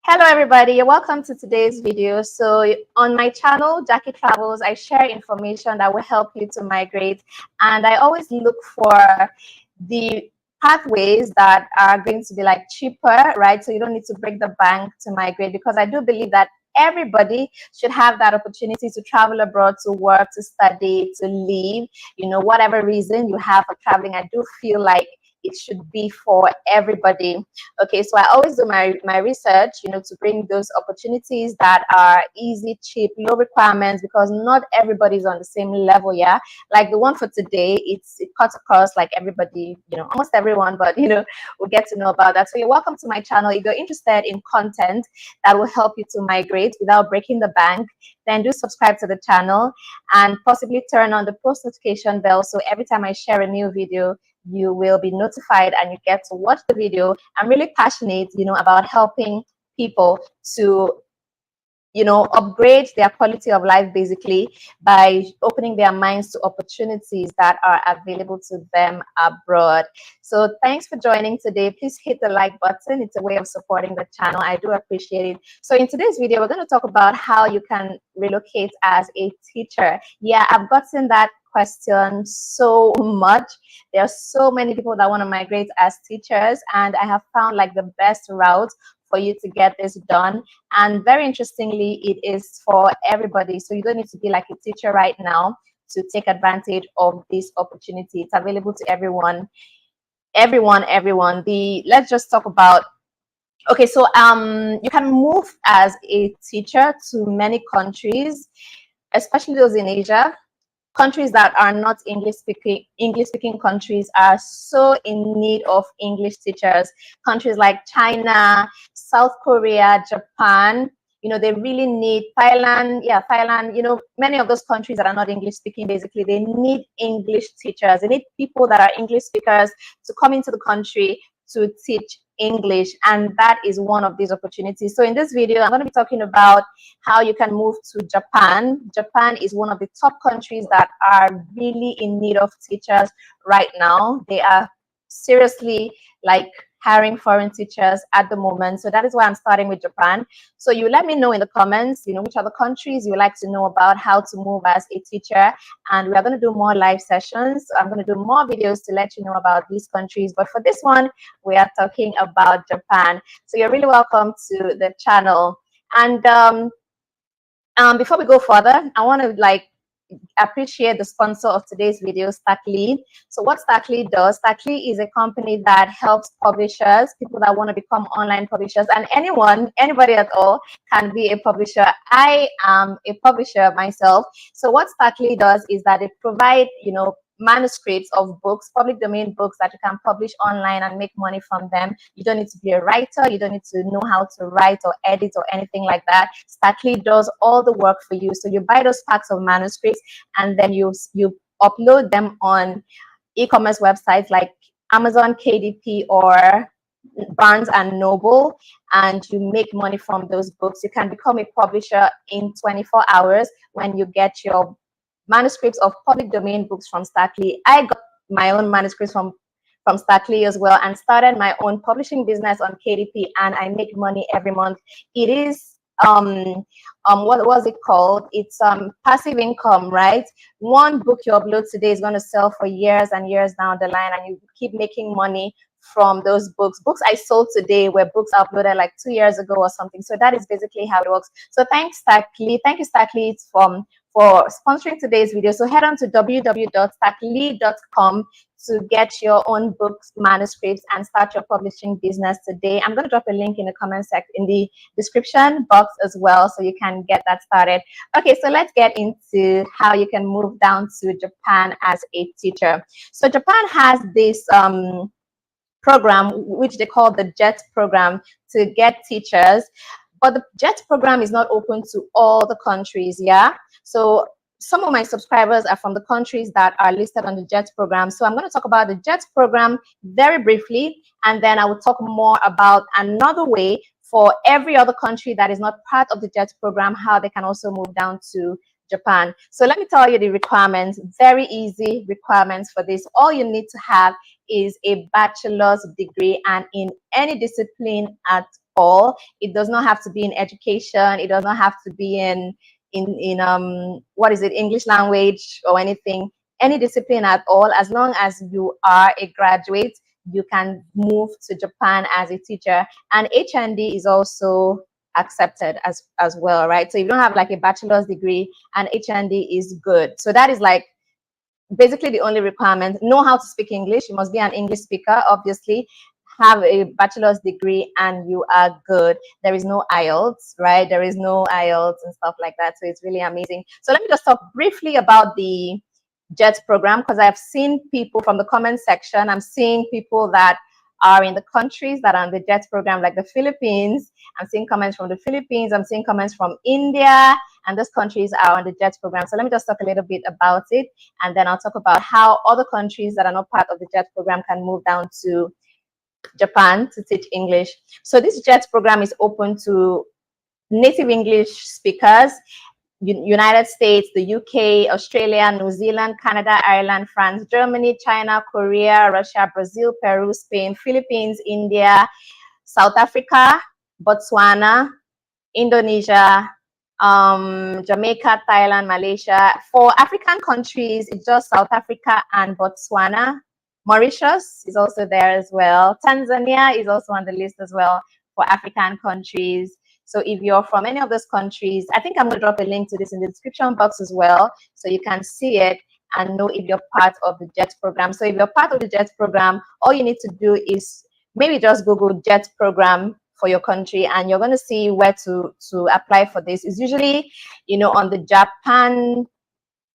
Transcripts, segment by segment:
Hello everybody, welcome to today's video. So on my channel, Jackie Travels, I share information that will help you to migrate, and I always look for the pathways that are going to be like cheaper, right? So you don't need to break the bank to migrate, because I do believe that everybody should have that opportunity to travel abroad, to work, to study, to live, whatever reason you have for traveling. I do feel like it should be for everybody. Okay, so I always do my research, to bring those opportunities that are easy, cheap, low requirements, because not everybody's on the same level. Yeah, like the one for today, it cuts across like everybody, almost everyone, but we'll get to know about that. So you're welcome to my channel. If you're interested in content that will help you to migrate without breaking the bank, then do subscribe to the channel and possibly turn on the post notification bell, so every time I share a new video, you will be notified and you get to watch the video. I'm really passionate, about helping people to, upgrade their quality of life, basically, by opening their minds to opportunities that are available to them abroad. So thanks for joining today. Please hit the like button. It's a way of supporting the channel. I do appreciate it. So in today's video, we're going to talk about how you can relocate as a teacher. Yeah, I've gotten that question so much. There are so many people that want to migrate as teachers, and I have found like the best route for you to get this done. And very interestingly, it is for everybody. So you don't need to be like a teacher right now to take advantage of this opportunity. It's available to everyone. Let's just talk about, okay, so you can move as a teacher to many countries, especially those in Asia. Countries that are not English speaking countries are so in need of English teachers. Countries like China, South Korea, Japan, they really need Thailand. Yeah, Thailand, many of those countries that are not English speaking, basically, they need English teachers. They need people that are English speakers to come into the country to teach English, and that is one of these opportunities. So in this video, I'm going to be talking about how you can move to Japan. Japan is one of the top countries that are really in need of teachers right now. They are seriously like hiring foreign teachers at the moment. So that is why I'm starting with Japan. So you let me know in the comments, which other countries you would like to know about, how to move as a teacher. And we are going to do more live sessions. So I'm going to do more videos to let you know about these countries. But for this one, we are talking about Japan. So you're really welcome to the channel. And before we go further, I want to appreciate the sponsor of today's video, Stackly. So what Stackly does, Stackly is a company that helps publishers, people that want to become online publishers, and anybody at all can be a publisher. I am a publisher myself. So what Stackly does is that it provides, manuscripts of books, public domain books that you can publish online and make money from them. You don't need to be a writer. You don't need to know how to write or edit or anything like that. Stackly does all the work for you. So you buy those packs of manuscripts, and then you upload them on e-commerce websites like Amazon, KDP, or Barnes and Noble, and you make money from those books. You can become a publisher in 24 hours when you get your manuscripts of public domain books from Stackly. I got my own manuscripts from Stackly as well, and started my own publishing business on KDP, and I make money every month. It is what was it called? It's passive income, right? One book you upload today is going to sell for years and years down the line, and you keep making money from those books. Books I sold today were books uploaded like 2 years ago or something. So that is basically how it works. So thanks, Stackly. Thank you, Stackly, for sponsoring today's video. So head on to www.stackly.com to get your own books, manuscripts, and start your publishing business today. I'm going to drop a link in the comment section, in the description box as well, so you can get that started. Okay, so let's get into how you can move down to Japan as a teacher. So Japan has this program, which they call the JET program, to get teachers. But the JET program is not open to all the countries, yeah? So some of my subscribers are from the countries that are listed on the JET program. So I'm going to talk about the JET program very briefly, and then I will talk more about another way for every other country that is not part of the JET program, how they can also move down to Japan. So let me tell you the requirements, very easy requirements for this. All you need to have is a bachelor's degree, and in any discipline at all. It does not have to be in education. It does not have to be in what is it, English language or anything, any discipline at all. As long as you are a graduate, you can move to Japan as a teacher. And HND is also accepted as well, right? So if you don't have like a bachelor's degree, and HND is good. So that is like basically the only requirement. Know how to speak English. You must be an English speaker, obviously. Have a bachelor's degree and you are good. There is no Ielts, right? There is no Ielts and stuff like that. So it's really amazing. So let me just talk briefly about the JET program, because I've seen people from the comment section. I'm seeing people that are in the countries that are on the JET program, like the Philippines. I'm seeing comments from the Philippines. I'm seeing comments from India, and those countries are on the JET program. So let me just talk a little bit about it, and then I'll talk about how other countries that are not part of the JET program can move down to Japan to teach English. So this JET program is open to native English speakers, United States, the UK, Australia, New Zealand, Canada, Ireland, France, Germany, China, Korea, Russia, Brazil, Peru, Spain, Philippines, India, South Africa, Botswana, Indonesia, Jamaica, Thailand, Malaysia. For African countries, it's just South Africa and Botswana. Mauritius is also there as well. Tanzania is also on the list as well for African countries. So if you're from any of those countries, I think I'm going to drop a link to this in the description box as well, so you can see it and know if you're part of the JET program. So if you're part of the JET program, all you need to do is maybe just Google JET program for your country, and you're going to see where to apply for this. It's usually, you know, on the Japan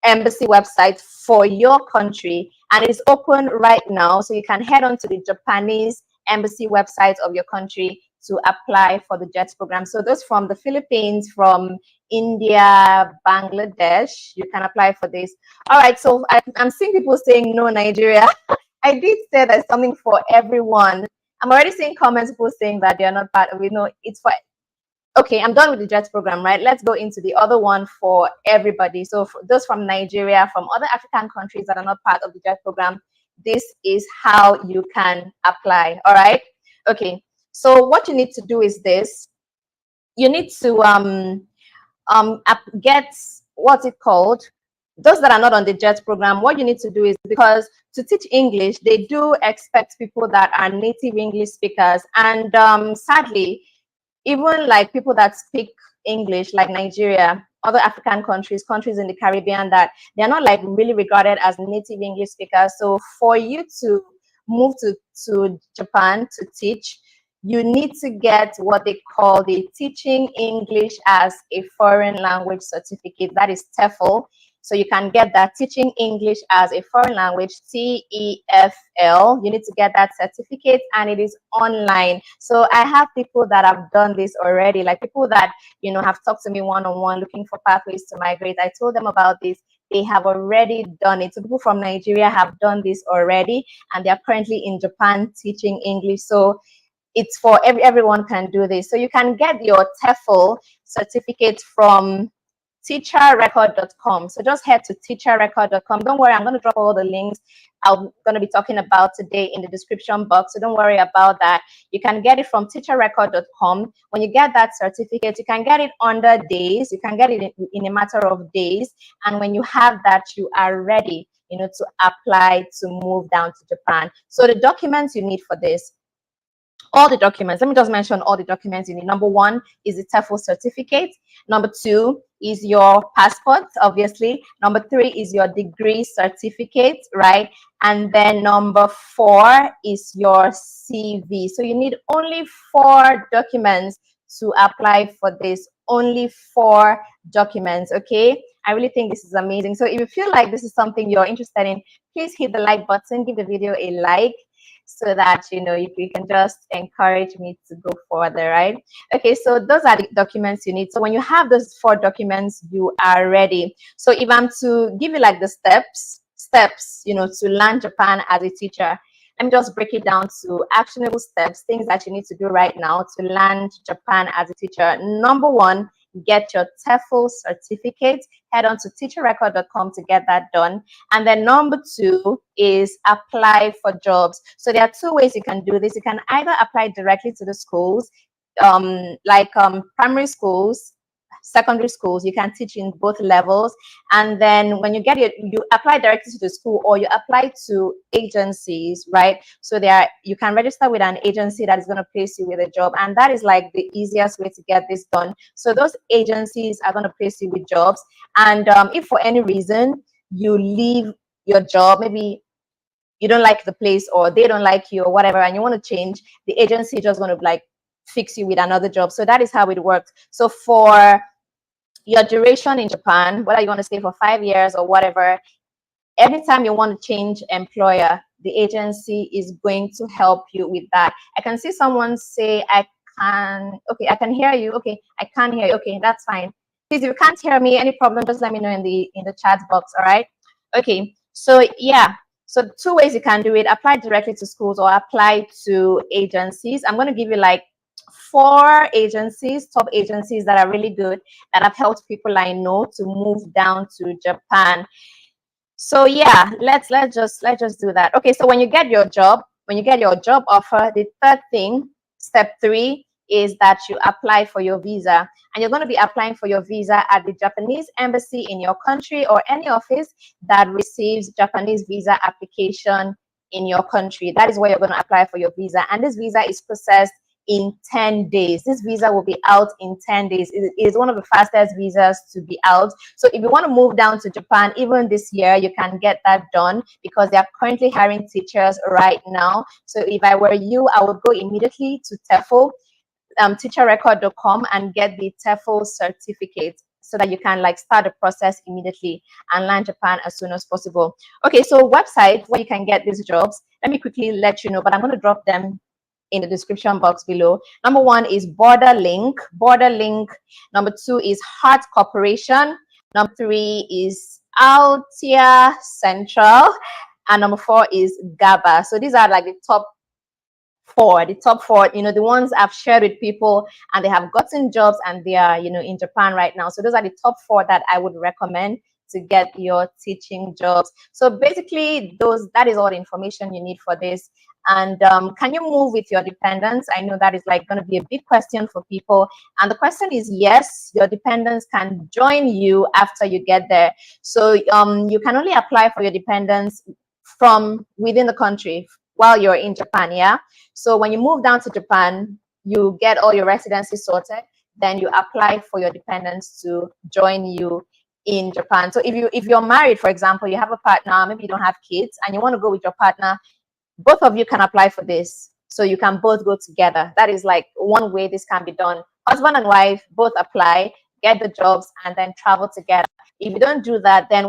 embassy website for your country, and it's open right now. So you can head on to the Japanese embassy website of your country to apply for the JET program. So those from the Philippines, from India, Bangladesh, you can apply for this. All right, so I'm seeing people saying no, Nigeria. I did say there's something for everyone. I'm already seeing comments, people saying that they're not part of it. No, it's for, okay, I'm done with the JET program, right? Let's go into the other one for everybody. So for those from Nigeria, from other African countries that are not part of the JET program, this is how you can apply, all right? Okay, so what you need to do is this. You need to get, what's it called? Those that are not on the JET program, what you need to do is, because to teach English, they do expect people that are native English speakers. And sadly, even like people that speak English, like Nigeria, other African countries, countries in the Caribbean, that they're not like really regarded as native English speakers. So for you to move to Japan to teach, you need to get what they call the Teaching English as a Foreign Language certificate. That is TEFL. So you can get that, Teaching English as a Foreign Language, TEFL. You need to get that certificate, and it is online. So I have people that have done this already, like people that, you know, have talked to me one-on-one looking for pathways to migrate. I told them about this. They have already done it. So people from Nigeria have done this already, and they are currently in Japan teaching English. So it's for everyone can do this. So you can get your TEFL certificate from teacherrecord.com. So just head to teacherrecord.com. Don't worry, I'm going to drop all the links I'm going to be talking about today in the description box. So don't worry about that. You can get it from teacherrecord.com. When you get that certificate, you can get it under days. You can get it in a matter of days. And when you have that, you are ready, you know, to apply to move down to Japan. So the documents you need for this, all the documents, let me just mention all the documents you need. Number one is the TEFL certificate. Number two is your passport, obviously. Number three is your degree certificate, right? And then number four is your CV. So you need only 4 documents to apply for this. Only 4 documents, okay? I really think this is amazing. So if you feel like this is something you're interested in, please hit the like button, give the video a like, so that, you know, you can just encourage me to go further, right? Okay, so those are the documents you need. So when you have those 4 documents, you are ready. So if I'm to give you like the steps, you know, to learn Japan as a teacher, let me just break it down to actionable steps, things that you need to do right now to learn Japan as a teacher. Number one, get your TEFL certificate. Head on to teacherrecord.com to get that done. And then number 2 is apply for jobs. So there are 2 ways you can do this. You can either apply directly to the schools. primary schools, secondary schools, you can teach in both levels. And then when you get it, you apply directly to the school, or you apply to agencies, right? So you can register with an agency that is going to place you with a job, and that is like the easiest way to get this done. So those agencies are going to place you with jobs. And if for any reason you leave your job, maybe you don't like the place, or they don't like you, or whatever, and you want to change, the agency is just going to like fix you with another job. So that is how it works. So for your duration in Japan, whether you want to stay for 5 years or whatever, anytime you want to change employer, the agency is going to help you with that. I can see someone say, I can hear you. Okay, I can't hear you. Okay, that's fine. Please, if you can't hear me, any problem, just let me know in the chat box. All right. Okay. So yeah. So 2 ways you can do it: apply directly to schools or apply to agencies. I'm going to give you like 4 agencies, top agencies that are really good, that have helped people I know to move down to Japan. So yeah, let's just do that. Okay, so when you get your job offer, the third thing, step 3, is that you apply for your visa. And you're going to be applying for your visa at the Japanese embassy in your country, or any office that receives Japanese visa application in your country. That is where you're going to apply for your visa. And this visa is processed in 10 days. This visa will be out in 10 days. It is one of the fastest visas to be out. So if you want to move down to Japan, even this year, you can get that done, because they are currently hiring teachers right now. So if I were you, I would go immediately to TEFL, teacherrecord.com, and get the TEFL certificate, so that you can like start the process immediately and land Japan as soon as possible. Okay, so website where you can get these jobs, let me quickly let you know, but I'm going to drop them in the description box below. Number 1 is Borderlink. Number 2 is Heart Corporation. Number 3 is Altia Central. And number 4 is GABA. So these are like the top 4, the ones I've shared with people, and they have gotten jobs, and they are, in Japan right now. So those are the top 4 that I would recommend to get your teaching jobs. So basically, that is all the information you need for this. And can you move with your dependents? I know that is like going to be a big question for people. And the question is, yes, your dependents can join you after you get there. So you can only apply for your dependents from within the country while you're in Japan, yeah? So when you move down to Japan, you get all your residency sorted, then you apply for your dependents to join you in Japan. So if you're married, for example, you have a partner, maybe you don't have kids, and you want to go with your partner, both of you can apply for this. So you can both go together. That is like one way this can be done. Husband and wife both apply, get the jobs, and then travel together. If you don't do that, then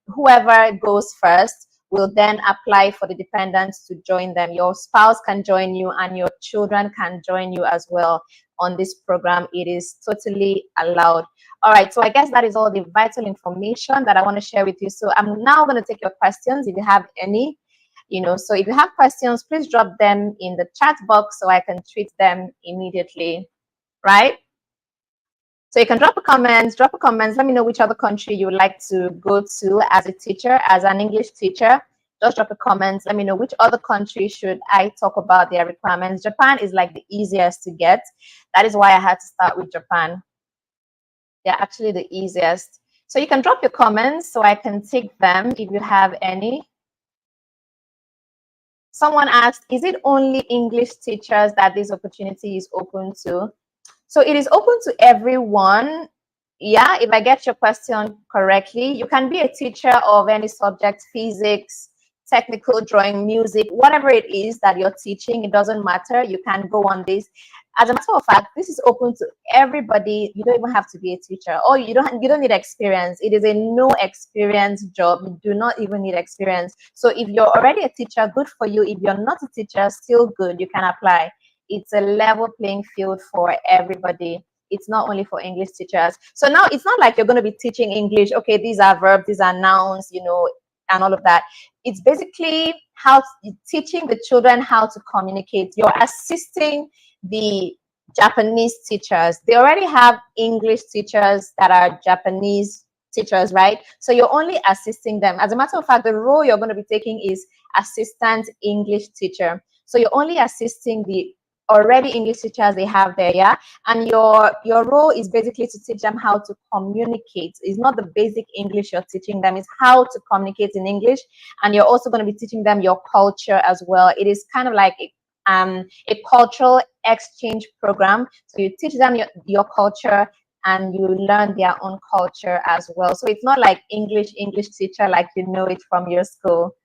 whoever goes first will then apply for the dependents to join them. Your spouse can join you, and your children can join you as well on this program. It is totally allowed. All right, so I guess that is all the vital information that I want to share with you. So I'm now going to take your questions if you have any. So if you have questions, please drop them in the chat box so I can treat them immediately, right? So you can drop a comment. Let me know which other country you would like to go to as a teacher, as an English teacher. Just drop a comment. Let me know which other country should I talk about their requirements. Japan is like the easiest to get. That is why I had to start with Japan. They're actually the easiest. So you can drop your comments so I can take them if you have any. Someone asked, is it only English teachers that this opportunity is open to? So it is open to everyone. Yeah, if I get your question correctly, you can be a teacher of any subject: physics, technical, drawing, music, whatever it is that you're teaching, it doesn't matter. You can go on this. As a matter of fact, this is open to everybody. You don't even have to be a teacher, or you don't need experience. It is a no experience job. You do not even need experience. So if you're already a teacher, good for you. If you're not a teacher, still good. You can apply. It's a level playing field for everybody. It's not only for English teachers. So now it's not like you're going to be teaching English. Okay, these are verbs, these are nouns, and all of that. It's basically teaching the children how to communicate. You're assisting the Japanese teachers. They already have English teachers that are Japanese teachers, right? So you're only assisting them. As a matter of fact, the role you're going to be taking is assistant English teacher. So you're only assisting the already English teachers they have there, yeah. And your role is basically to teach them how to communicate. It's not the basic English you're teaching them, it's how to communicate in English. And you're also going to be teaching them your culture as well. It is kind of like a cultural exchange program. So you teach them your culture and you learn their own culture as well. So it's not like English teacher like you know it from your school.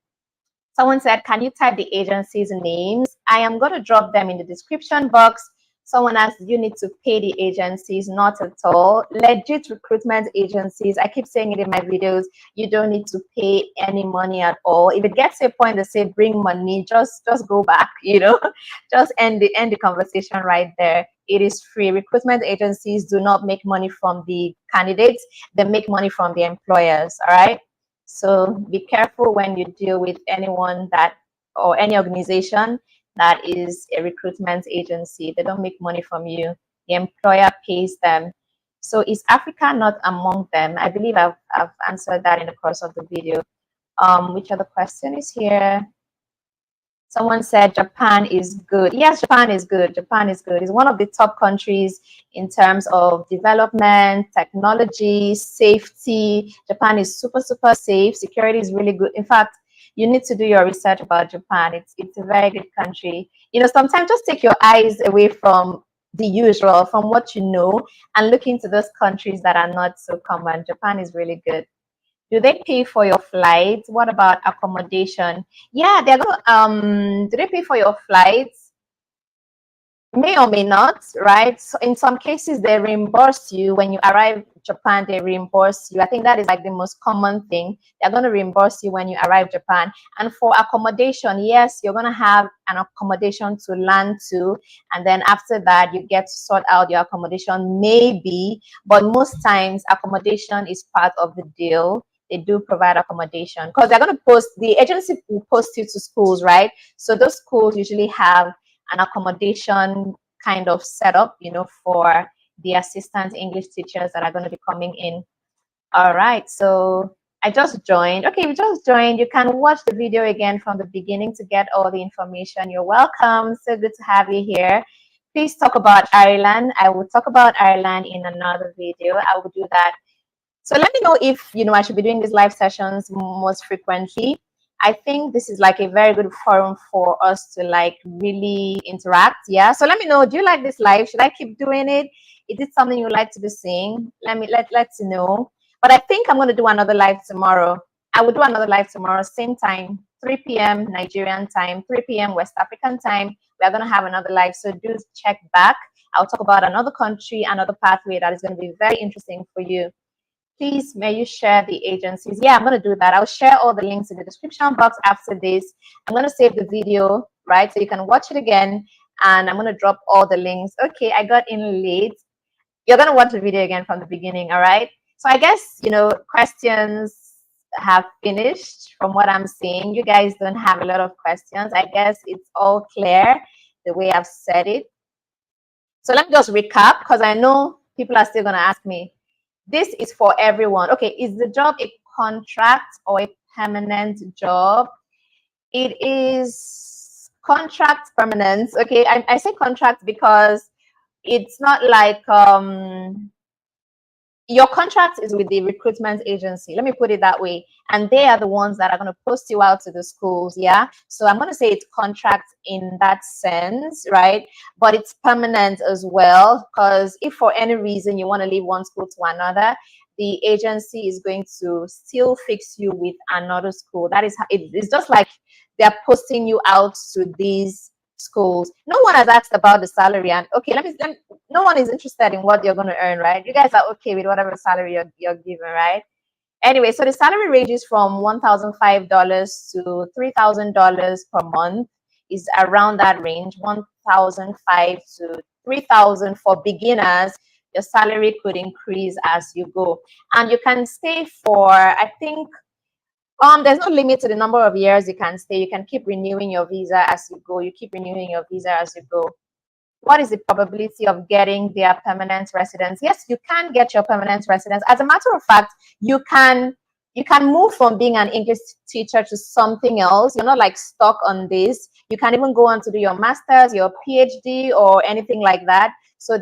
Someone said, can you type the agency's names? I am going to drop them in the description box. Someone asked, you need to pay the agencies? Not at all. Legit recruitment agencies, I keep saying it in my videos, you don't need to pay any money at all. If it gets to a point they say bring money, just go back, you know, just end the conversation right there. It is free. Recruitment agencies do not make money from the candidates, they make money from the employers. All right. So be careful when you deal with anyone that or any organization that is a recruitment agency. They don't make money from you. The employer pays them. So is Africa not among them? I believe I've answered that in the course of the video. Which other question is here? Someone said Japan is good. Yes, Japan is good. Japan is good. It's one of the top countries in terms of development, technology, safety. Japan is super, super safe. Security is really good. In fact, you need to do your research about Japan. It's a very good country. You know, sometimes just take your eyes away from the usual, from what you know, and look into those countries that are not so common. Japan is really good. Do they pay for your flights? What about accommodation? Yeah, they're gonna do they pay for your flights? May or may not, right? So in some cases they reimburse you when you arrive Japan, they reimburse you. I think that is like the most common thing. They're going to reimburse you when you arrive Japan. And for accommodation, yes, you're going to have an accommodation to land to, and then after that you get to sort out your accommodation, maybe, but most times accommodation is part of the deal. They do provide accommodation because they're going to post, the agency will post you to schools, right? So those schools usually have an accommodation kind of setup, you know, for the assistant English teachers that are going to be coming in. All right, so I just joined. Okay, you just joined. You can watch the video again from the beginning to get all the information. You're welcome. So good to have you here. Please talk about Ireland. I will talk about Ireland in another video. I will do that. So let me know if, you know, I should be doing these live sessions most frequently. I think this is like a very good forum for us to like really interact. Yeah. So let me know, do you like this live? Should I keep doing it? Is it something you like to be seeing? Let's know. But I think I'm going to do another live tomorrow. I will do another live tomorrow, same time, 3 p.m. Nigerian time, 3 p.m. West African time. We're going to have another live. So do check back. I'll talk about another country, another pathway that is going to be very interesting for you. Please, may you share the agencies? Yeah, I'm going to do that. I'll share all the links in the description box after this. I'm going to save the video, right? So you can watch it again. And I'm going to drop all the links. Okay, I got in late. You're going to watch the video again from the beginning, all right? So I guess, you know, questions have finished from what I'm seeing. You guys don't have a lot of questions. I guess it's all clear the way I've said it. So let me just recap because I know people are still going to ask me. This is for everyone. Okay, is the job a contract or a permanent job? It is contract permanent. Okay, I say contract because it's not like your contract is with the recruitment agency. Let me put it that way. And they are the ones that are going to post you out to the schools. Yeah. So I'm going to say it's contract in that sense, right? But it's permanent as well, because if for any reason you want to leave one school to another, the agency is going to still fix you with another school. That is how it's just like they're posting you out to these schools. No one has asked about the salary, and okay, no one is interested in what you're going to earn, right? You guys are okay with whatever salary you're given, right? Anyway, so the salary ranges from $1,005 to $3,000 per month, is around that range. $1,005 to $3,000 for beginners. Your salary could increase as you go, and you can stay for, I think, there's no limit to the number of years you can stay. You can keep renewing your visa as you go. You keep renewing your visa as you go. What is the probability of getting their permanent residence? Yes, you can get your permanent residence. As a matter of fact, you can you can move from being an English teacher to something else. You're not like stuck on this. You can even go on to do your master's, your PhD, or anything like that. So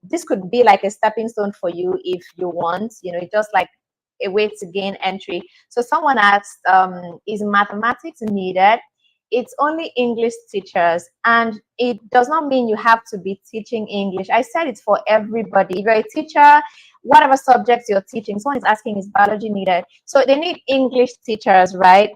this could be like a stepping stone for you if you want, it's just like a way to gain entry. So someone asked, is mathematics needed? It's only English teachers, and it does not mean you have to be teaching English. I said it's for everybody. If you're a teacher, whatever subjects you're teaching, someone is asking, is biology needed? So they need English teachers, right?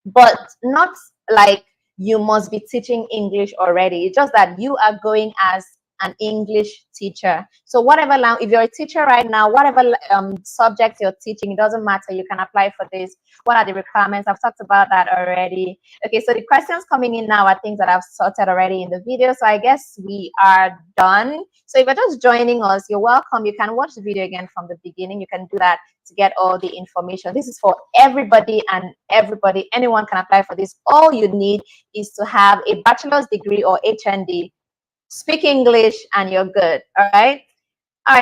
But not like you must be teaching English already. It's just that you are going as an English teacher. So whatever, if you're a teacher right now, whatever subject you're teaching, it doesn't matter. You can apply for this. What are the requirements? I've talked about that already. Okay, so the questions coming in now are things that I've sorted already in the video. So I guess we are done. So if you're just joining us, you're welcome. You can watch the video again from the beginning. You can do that to get all the information. This is for everybody and everybody. Anyone can apply for this. All you need is to have a bachelor's degree or HND, speak English, and you're good. All right.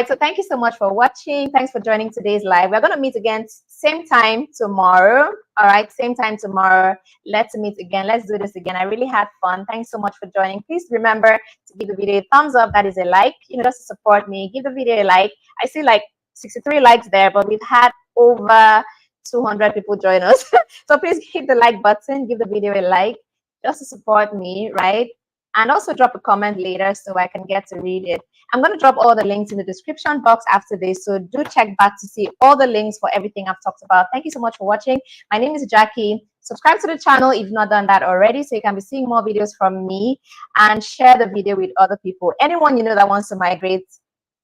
So thank you so much for watching. Thanks for joining today's live. We're going to meet again same time tomorrow. All right, same time tomorrow. Let's meet again. Let's do this again. I really had fun. Thanks so much for joining. Please remember to give the video a thumbs up. That is a like, just to support me. Give the video a like. I see like 63 likes there, but we've had over 200 people join us. So please hit the like button. Give the video a like just to support me, right? And also drop a comment later so I can get to read it. I'm going to drop all the links in the description box after this, so do check back to see all the links for everything I've talked about. Thank you so much for watching. My name is Jackie. Subscribe to the channel if you've not done that already, so you can be seeing more videos from me, and share the video with other people. Anyone you know that wants to migrate,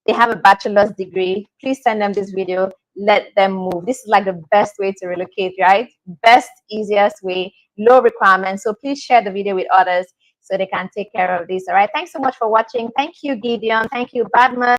they have a bachelor's degree, please send them this video. Let them move. This is like the best way to relocate, right? Best, easiest way, low requirements. So please share the video with others so they can take care of this. All right. Thanks so much for watching. Thank you, Gideon. Thank you, Badman.